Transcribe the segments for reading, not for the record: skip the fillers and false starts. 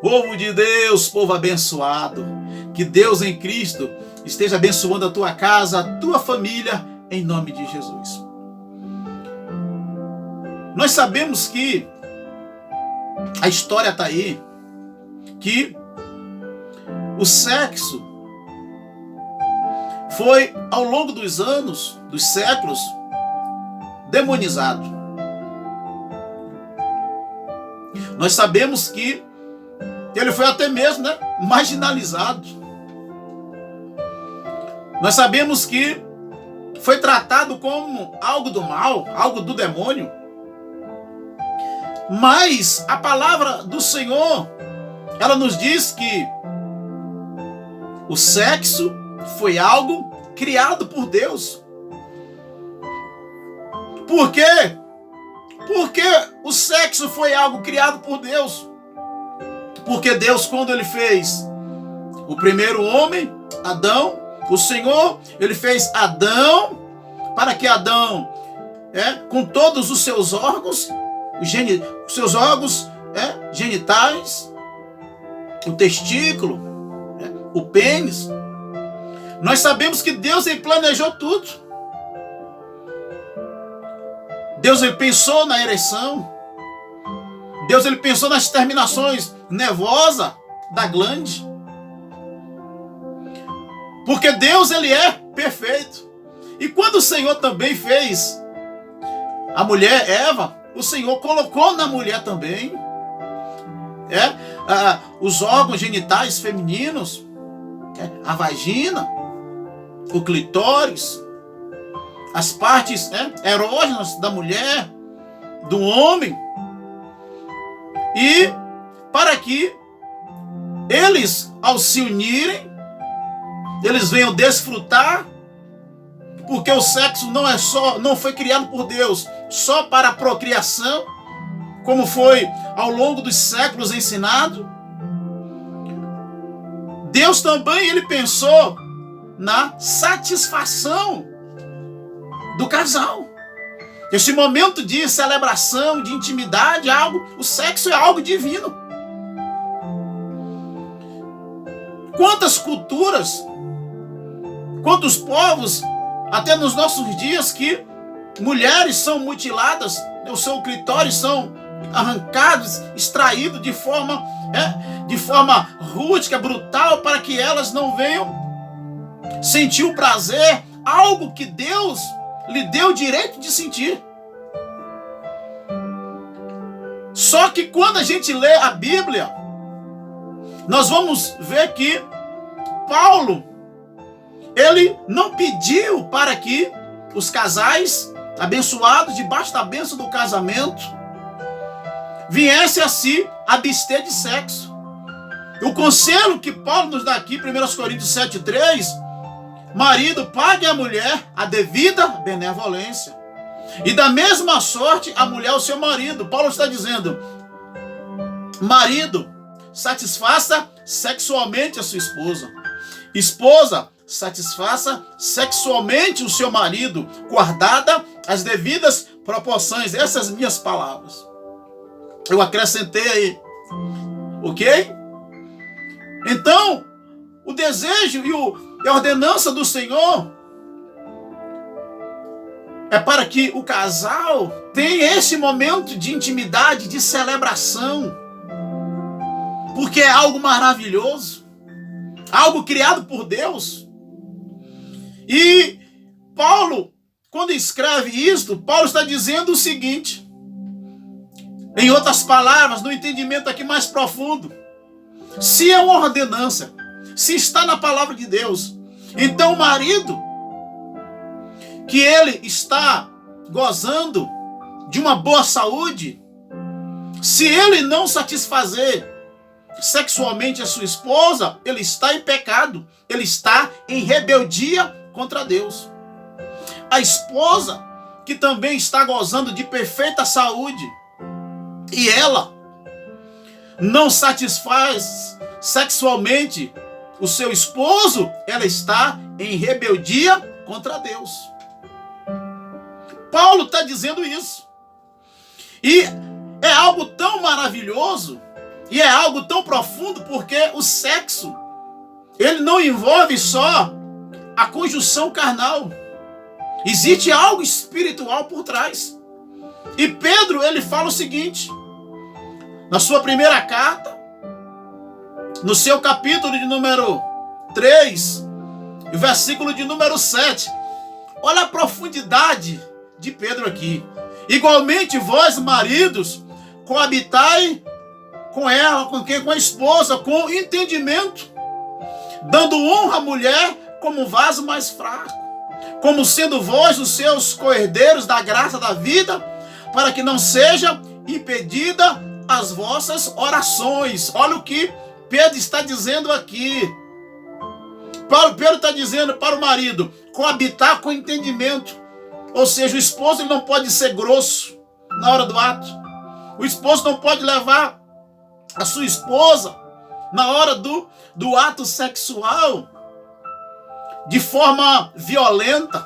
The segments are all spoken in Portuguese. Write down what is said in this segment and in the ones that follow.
Povo de Deus, povo abençoado, que Deus em Cristo esteja abençoando a tua casa, a tua família, em nome de Jesus. Nós sabemos que a história está aí, que o sexo foi, ao longo dos anos, dos séculos, demonizado. Nós sabemos que ele foi até mesmo, marginalizado. Nós sabemos que foi tratado como algo do mal, algo do demônio. Mas a palavra do Senhor, ela nos diz que o sexo foi algo criado por Deus. Por quê? Porque o sexo foi algo criado por Deus. Porque Deus, quando ele fez o primeiro homem, Adão, o Senhor, ele fez Adão, para que Adão, com todos os seus órgãos, os seus órgãos genitais, o testículo, o pênis, nós sabemos que Deus ele planejou tudo. Deus ele pensou na ereção. Deus ele pensou nas terminações nervosas da glande. Porque Deus ele é perfeito. E quando o Senhor também fez a mulher Eva, o Senhor colocou na mulher também os órgãos genitais femininos, a vagina, o clitóris, as partes erógenas da mulher, do homem. E para que eles, ao se unirem, eles venham desfrutar, porque o sexo não foi criado por Deus só para a procriação, como foi ao longo dos séculos ensinado. Deus também ele pensou na satisfação do casal. Esse momento de celebração, de intimidade, o sexo é algo divino. Quantas culturas, quantos povos, até nos nossos dias, que mulheres são mutiladas, os seus clitóris são arrancados, extraídos de forma rústica, brutal, para que elas não venham sentir o prazer, algo que Deus lhe deu o direito de sentir. Só que quando a gente lê a Bíblia, nós vamos ver que Paulo, ele não pediu para que os casais abençoados debaixo da bênção do casamento viessem a se abster de sexo. O conselho que Paulo nos dá aqui, 1 Coríntios 7,3, marido, pague à mulher a devida benevolência. E da mesma sorte, a mulher ao seu marido. Paulo está dizendo, marido, satisfaça sexualmente a sua esposa. Esposa, satisfaça sexualmente o seu marido, guardada as devidas proporções. Essas minhas palavras. Eu acrescentei aí. Ok? Então, o desejo e a ordenança do Senhor é para que o casal tenha esse momento de intimidade, de celebração. Porque é algo maravilhoso. Algo criado por Deus. E Paulo, quando escreve isto, Paulo está dizendo o seguinte, em outras palavras, no entendimento aqui mais profundo, se é uma ordenança, se está na palavra de Deus, então o marido, que ele está gozando de uma boa saúde, se ele não satisfazer sexualmente a sua esposa, ele está em pecado, ele está em rebeldia contra Deus. A esposa, que também está gozando de perfeita saúde, e ela não satisfaz sexualmente o seu esposo, ela está em rebeldia contra Deus. Paulo está dizendo isso. E é algo tão maravilhoso E é algo tão profundo porque o sexo, ele não envolve só a conjunção carnal. Existe algo espiritual por trás. E Pedro, ele fala o seguinte, na sua primeira carta, no seu capítulo de número 3, e versículo de número 7. Olha a profundidade de Pedro aqui. Igualmente vós, maridos, coabitai com ela, com a esposa, com entendimento, dando honra à mulher como vaso mais fraco, como sendo vós os seus coerdeiros da graça da vida, para que não seja impedida as vossas orações. Olha o que Pedro está dizendo aqui. Pedro está dizendo para o marido coabitar com entendimento. Ou seja, o esposo ele não pode ser grosso na hora do ato. O esposo não pode levar a sua esposa na hora do ato sexual de forma violenta.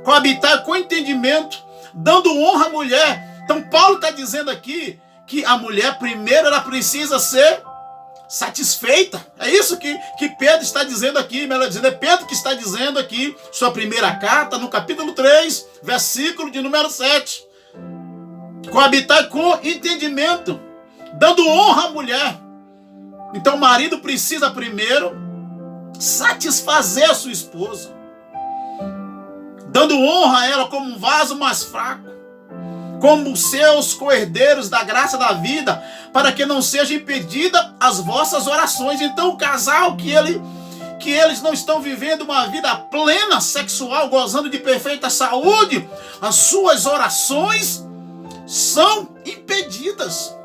Coabitar com entendimento, dando honra à mulher. Então Paulo está dizendo aqui que a mulher primeiro ela precisa ser satisfeita. É isso que Pedro está dizendo aqui, melhor dizendo, é Pedro que está dizendo aqui, sua primeira carta, no capítulo 3, versículo de número 7. Coabitar com entendimento, dando honra à mulher. Então o marido precisa primeiro satisfazer a sua esposa, dando honra a ela como um vaso mais fraco, como seus coerdeiros da graça da vida, para que não seja impedida as vossas orações. Então o casal que eles não estão vivendo uma vida plena sexual, gozando de perfeita saúde, as suas orações são impedidas.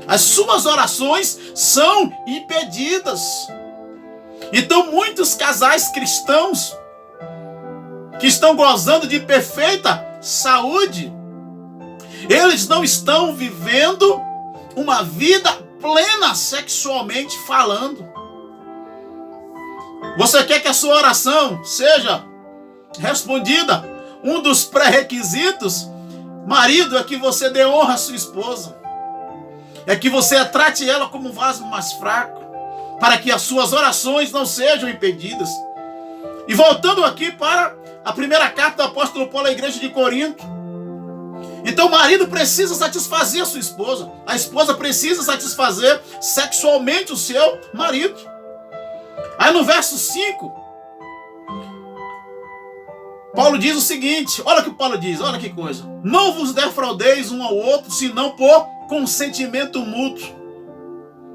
As suas orações são impedidas. Então muitos casais cristãos que estão gozando de perfeita saúde, eles não estão vivendo uma vida plena sexualmente falando. Você quer que a sua oração seja respondida? Um dos pré-requisitos, marido, é que você dê honra à sua esposa. É que você trate ela como um vaso mais fraco, para que as suas orações não sejam impedidas. E voltando aqui para a primeira carta do apóstolo Paulo à igreja de Corinto. Então o marido precisa satisfazer a sua esposa. A esposa precisa satisfazer sexualmente o seu marido. Aí no verso 5, Paulo diz o seguinte, olha o que Paulo diz, olha que coisa. Não vos defraudeis um ao outro, senão por consentimento mútuo,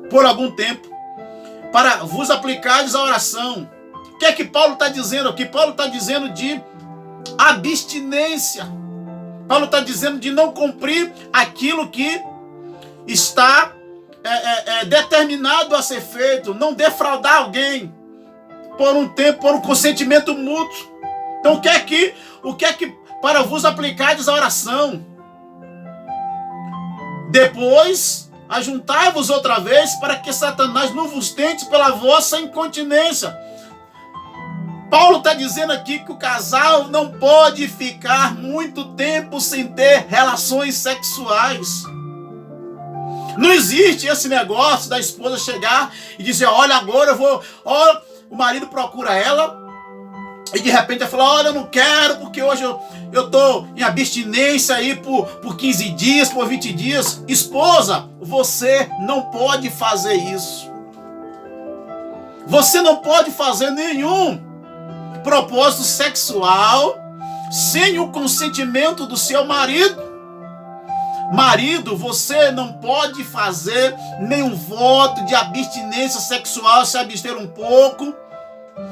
por algum tempo, para vos aplicardes a oração. O que é que Paulo está dizendo aqui? Paulo está dizendo de abstinência. Paulo está dizendo de não cumprir aquilo que está determinado a ser feito, não defraudar alguém por um tempo, por um consentimento mútuo. Então o que é que para vos aplicardes a oração? Depois ajuntai-vos outra vez para que Satanás não vos tente pela vossa incontinência. Paulo está dizendo aqui que o casal não pode ficar muito tempo sem ter relações sexuais. Não existe esse negócio da esposa chegar e dizer, olha, agora eu vou... Ó, o marido procura ela e de repente ela fala, olha, eu não quero porque hoje eu estou em abstinência aí por 15 dias, por 20 dias. Esposa, você não pode fazer isso. Você não pode fazer nenhum propósito sexual sem o consentimento do seu marido. Marido, você não pode fazer nenhum voto de abstinência sexual, se abster um pouco,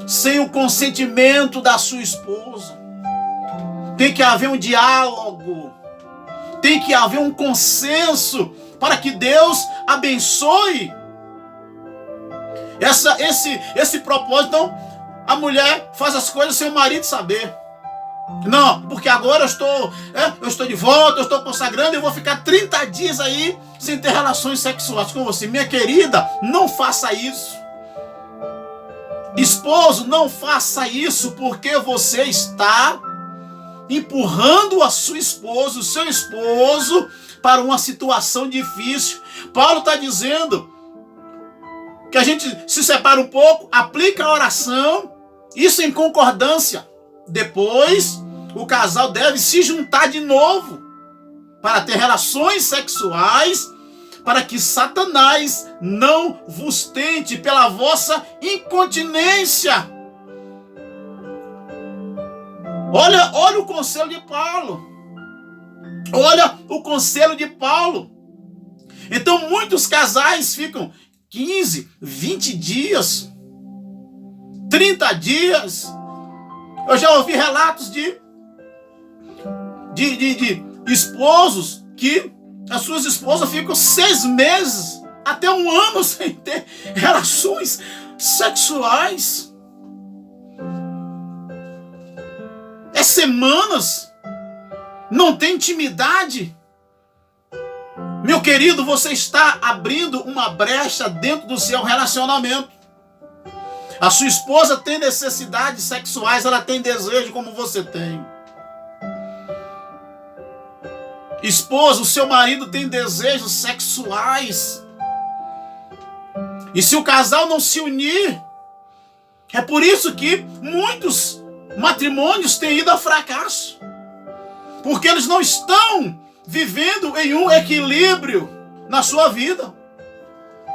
sem o consentimento da sua esposa. Tem que haver um diálogo, tem que haver um consenso para que Deus abençoe esse propósito. Então, a mulher faz as coisas sem o marido saber. Não, porque agora eu estou de volta, eu estou consagrando, eu vou ficar 30 dias aí sem ter relações sexuais com você. Minha querida, não faça isso. Esposo, não faça isso, porque você está empurrando a sua esposa, o seu esposo, para uma situação difícil. Paulo está dizendo que a gente se separa um pouco, aplica a oração, isso em concordância. Depois, o casal deve se juntar de novo para ter relações sexuais, para que Satanás não vos tente pela vossa incontinência. Olha o conselho de Paulo. Olha o conselho de Paulo. Então muitos casais ficam 15, 20 dias, 30 dias. Eu já ouvi relatos de esposos que as suas esposas ficam 6 meses, até 1 ano sem ter relações sexuais. É semanas. Não tem intimidade. Meu querido, você está abrindo uma brecha dentro do seu relacionamento. A sua esposa tem necessidades sexuais, ela tem desejo como você tem. Esposa, o seu marido tem desejos sexuais. E se o casal não se unir, é por isso que muitos matrimônios têm ido a fracasso. Porque eles não estão vivendo em um equilíbrio na sua vida.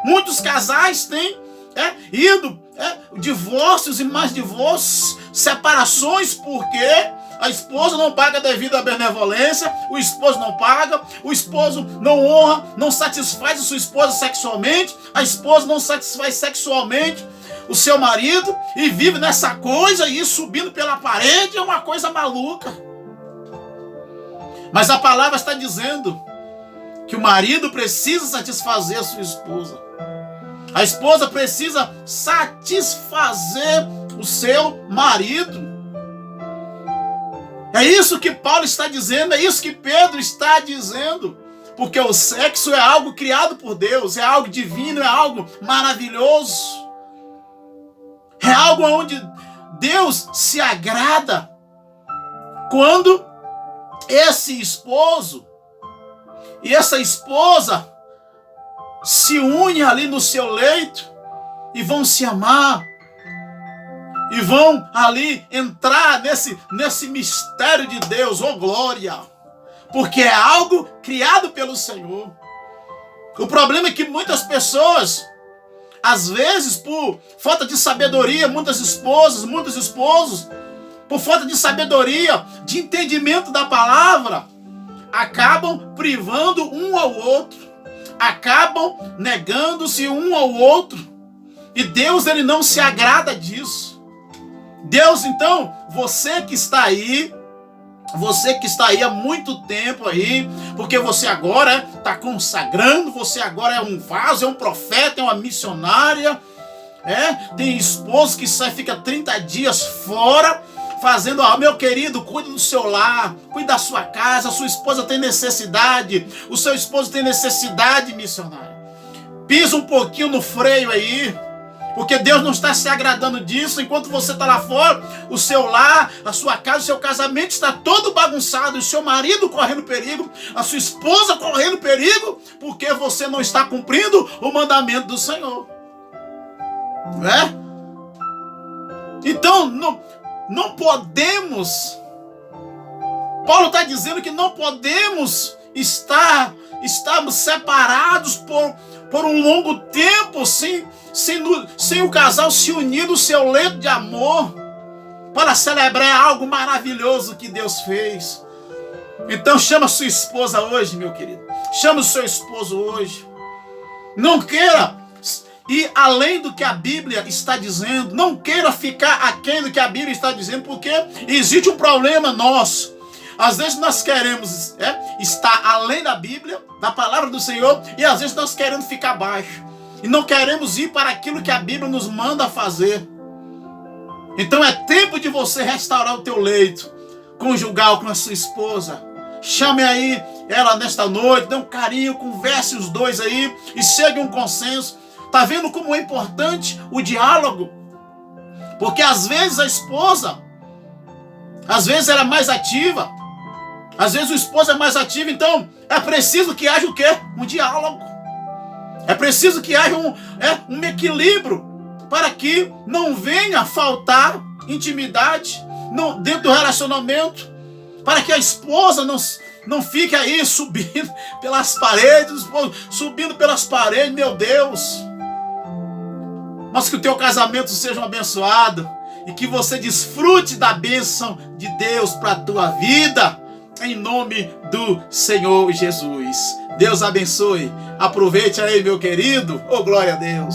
Muitos casais têm ido divórcios e mais divórcios, separações, porque a esposa não paga devido à benevolência, o esposo não paga, o esposo não honra, não satisfaz a sua esposa sexualmente, a esposa não satisfaz sexualmente o seu marido, e vive nessa coisa, e ir subindo pela parede é uma coisa maluca. Mas a palavra está dizendo que o marido precisa satisfazer a sua esposa. A esposa precisa satisfazer o seu marido. É isso que Paulo está dizendo, é isso que Pedro está dizendo. Porque o sexo é algo criado por Deus, é algo divino, é algo maravilhoso. É algo onde Deus se agrada quando esse esposo e essa esposa se unem ali no seu leito e vão se amar. E vão ali entrar nesse mistério de Deus, oh glória! Porque é algo criado pelo Senhor. O problema é que muitas pessoas, às vezes por falta de sabedoria, muitas esposas, muitos esposos, por falta de sabedoria, de entendimento da palavra, acabam privando um ao outro, acabam negando-se um ao outro. E Deus, ele não se agrada disso. Deus, então, você que está aí há muito tempo aí, porque você agora está consagrando, você agora é um vaso, é um profeta, é uma missionária, tem esposo que fica 30 dias fora, fazendo, meu querido, cuide do seu lar, cuide da sua casa, a sua esposa tem necessidade, o seu esposo tem necessidade, missionário. Pisa um pouquinho no freio aí, porque Deus não está se agradando disso. Enquanto você está lá fora, o seu lar, a sua casa, o seu casamento está todo bagunçado, o seu marido correndo perigo, a sua esposa correndo perigo, porque você não está cumprindo o mandamento do Senhor. Então, não podemos, Paulo está dizendo que não podemos estarmos separados por um longo tempo sem o casal se unir no seu leito de amor para celebrar algo maravilhoso que Deus fez. Então chama sua esposa hoje, meu querido. Chama o seu esposo hoje. Não queira ir além do que a Bíblia está dizendo. Não queira ficar aquém do que a Bíblia está dizendo, porque existe um problema nosso. Às vezes nós queremos estar além da Bíblia, da palavra do Senhor, e às vezes nós queremos ficar abaixo. E não queremos ir para aquilo que a Bíblia nos manda fazer. Então é tempo de você restaurar o teu leito conjugal com a sua esposa. Chame aí ela nesta noite, dê um carinho, converse os dois aí e chegue a um consenso. Tá vendo como é importante o diálogo? Porque às vezes a esposa, às vezes ela é mais ativa, Às vezes o esposo é mais ativo, então é preciso que haja o quê? Um diálogo. É preciso que haja um equilíbrio para que não venha faltar intimidade dentro do relacionamento, para que a esposa não fique aí subindo pelas paredes, meu Deus. Mas que o teu casamento seja abençoado e que você desfrute da bênção de Deus para a tua vida, em nome do Senhor Jesus. Deus abençoe. Aproveite aí, meu querido. Oh, glória a Deus.